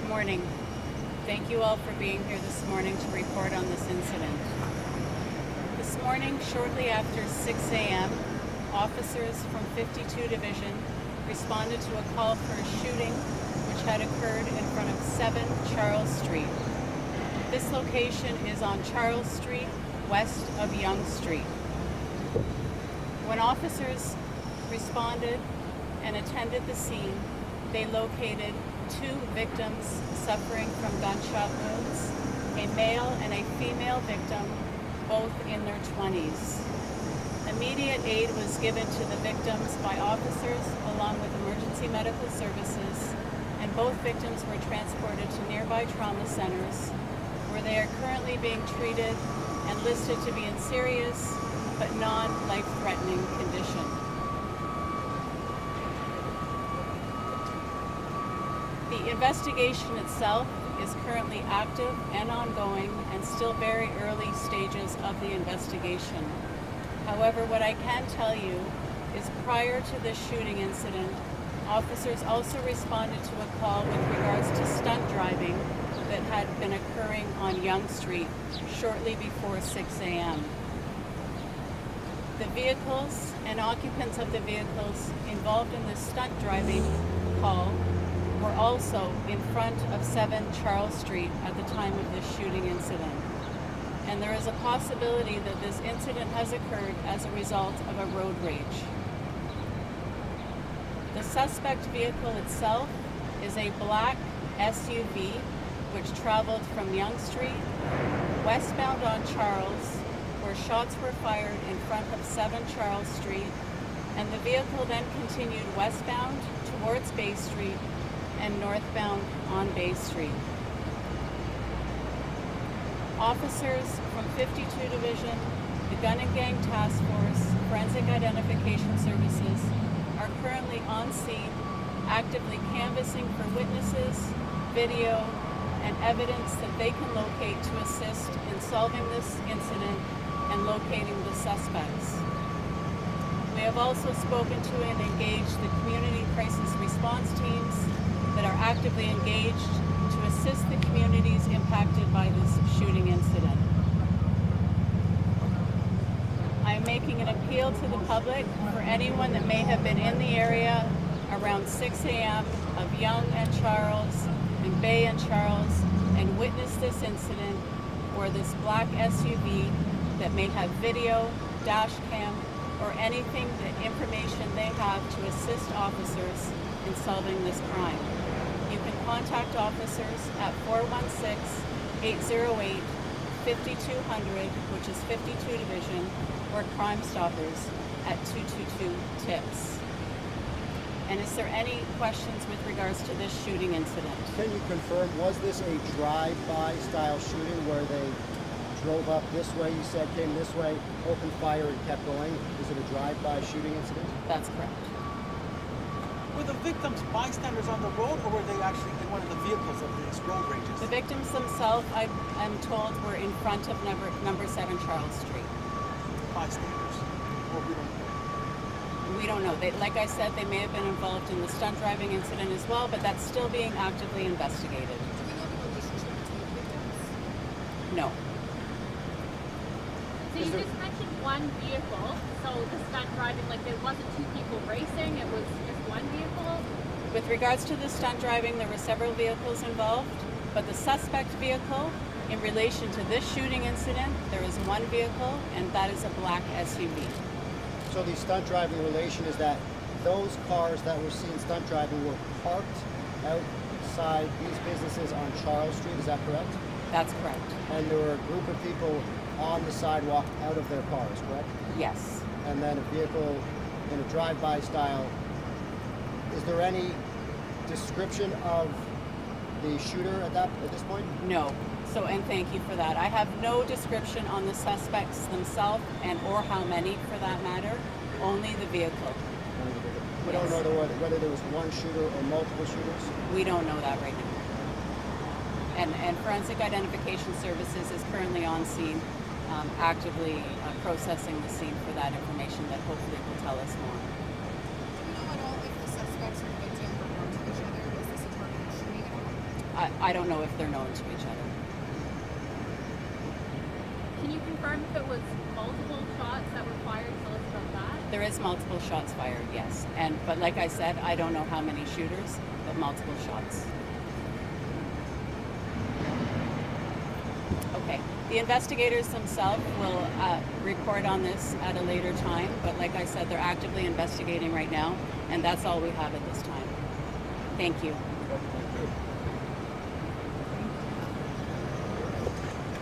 morning. Thank you all for being here this morning to report on this incident. This morning, shortly after 6 a.m., officers from 52 Division responded to a call for a shooting which had occurred in front of 7 Charles Street. This location is on Charles Street, west of Yonge Street. When officers responded and attended the scene, they located 2 victims suffering from gunshot wounds, a male and a female victim, both in their 20s. Immediate aid was given to the victims by officers along with emergency medical services, and both victims were transported to nearby trauma centers where they are currently being treated and listed to be in serious but non-life-threatening condition. The investigation itself is currently active and ongoing and still very early stages of the investigation. However, what I can tell you is prior to this shooting incident, officers also responded to a call with regards to stunt driving that had been occurring on Yonge Street shortly before 6 a.m. The vehicles and occupants of the vehicles involved in this stunt driving call were also in front of 7 Charles Street at the time of this shooting incident. And there is a possibility that this incident has occurred as a result of a road rage. The suspect vehicle itself is a black SUV which traveled from Yonge Street westbound on Charles, where shots were fired in front of 7 Charles Street, and the vehicle then continued westbound towards Bay Street and northbound on Bay Street. Officers from 52 Division, the Gun and Gang Task Force, Forensic Identification Services are currently on scene, actively canvassing for witnesses, video, and evidence that they can locate to assist in solving this incident and locating the suspects. We have also spoken to and engaged the community crisis response teams that are actively engaged to assist the communities impacted by this shooting incident. I am making an appeal to the public for anyone that may have been in the area around 6 a.m. of Yonge and Charles and Bay and Charles and witnessed this incident, or this black SUV that may have video, dash cam, or anything, that information they have to assist officers in solving this crime. You can contact officers at 416-808-5200, which is 52 Division, or Crime Stoppers at 222-TIPS. And is there any questions with regards to this shooting incident? Can you confirm, was this a drive-by style shooting where they drove up this way, you said, came this way, opened fire and kept going? Is it a drive-by shooting incident? That's correct. Were the victims bystanders on the road, or were they actually in one of the vehicles of these road rages? The victims themselves, I'm told, were in front of number 7 Charles Street. Bystanders? Or we don't know? We don't know. Like I said, they may have been involved in the stunt driving incident as well, but that's still being actively investigated. Do we know the relationship between the victims? No. So you just mentioned one vehicle, so the stunt driving, like there wasn't 2 people racing, it was just one vehicle? With regards to the stunt driving, there were several vehicles involved, but the suspect vehicle, in relation to this shooting incident, there is one vehicle, and that is a black SUV. So the stunt driving relation is that those cars that were seen stunt driving were parked outside these businesses on Charles Street, is that correct? That's correct. And there were a group of people on the sidewalk out of their cars, correct? Yes. And then a vehicle in a drive-by style. Is there any description of the shooter at this point? No. So, and thank you for that. I have no description on the suspects themselves, and or how many for that matter, only the vehicle. We don't know whether there was one shooter or multiple shooters? We don't know that right now. And Forensic Identification Services is currently on scene, actively processing the scene for that information that hopefully will tell us more. Do we know at all if the suspects or the victim were known to each other? Was this a targeted shooting at all? I don't know if they're known to each other. Can you confirm if it was multiple shots that were fired? Tell us about that. There is multiple shots fired, yes. But like I said, I don't know how many shooters, but multiple shots. Okay. The investigators themselves will report on this at a later time, but like I said, they're actively investigating right now, and that's all we have at this time. Thank you. Thank you.